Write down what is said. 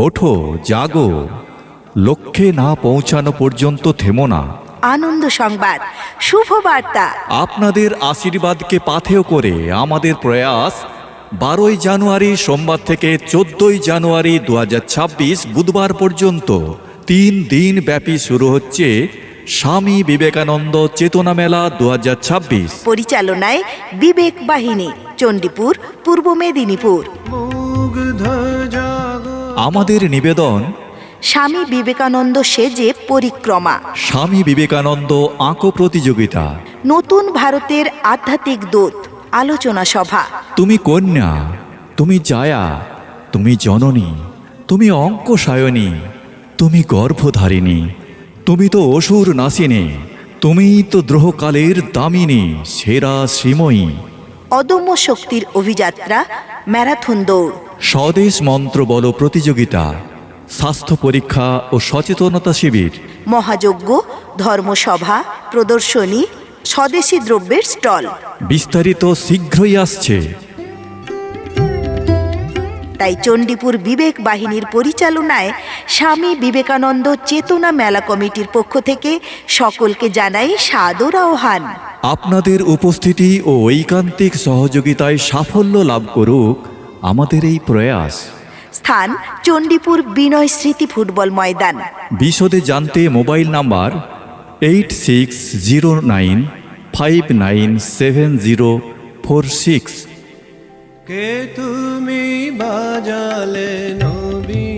ওঠো, জাগো, লক্ষ্যে না পৌঁছানো পর্যন্ত থেমো না। আনন্দ সংবাদ, শুভ বার্তা। আপনাদের আশীর্বাদকে পাথেয় করে আমাদের প্রয়াস 12 জানুয়ারি সোমবার থেকে 14 জানুয়ারি 2026 বুধবার পর্যন্ত 3 দিন ব্যাপী শুরু হচ্ছে স্বামী বিবেকানন্দ চেতনা মেলা 2026। পরিচালনায় বিবেক বাহিনী, চণ্ডীপুর, পূর্ব মেদিনীপুর। আমাদের নিবেদন, স্বামী বিবেকানন্দ সেজে পরিক্রমা, স্বামী বিবেকানন্দ আঁকো প্রতিযোগিতা, নতুন ভারতের আধ্যাত্মিক দূত, আলোচনা সভা। তুমি কন্যা, তুমি জায়া, তুমি জননী, তুমি অঙ্কসায়নী, তুমি গর্ভধারিণী, তুমি তো অসুর নাসিনী, তুমিই তো দ্রোহকালের দামিনী, সেরা শ্রীময়ী। অদম্য শক্তির অভিযাত্রা, ম্যারাথন দৌড়, স্বদেশ মন্ত্র বল প্রতিযোগিতা, স্বাস্থ্য পরীক্ষা ও সচেতনতা শিবির, মহাযজ্ঞ, ধর্মসভা, প্রদর্শনী, স্বদেশি দ্রব্যের স্টল। বিস্তারিত শীঘ্রই আসছে। তাই চণ্ডীপুর বিবেক বাহিনীর পরিচালনায় স্বামী বিবেকানন্দ চেতনা মেলা কমিটির পক্ষ থেকে সকলকে জানাই সাদর আহ্বান। আপনাদের উপস্থিতি ও ঐকান্তিক সহযোগিতায় সাফল্য লাভ করুক আমাদের এই প্রয়াস। স্থান চণ্ডীপুর বিনয় স্মৃতি ফুটবল ময়দান। বিশদে জানতে মোবাইল নাম্বার 8609597046। কে তুমি বাজালে নবী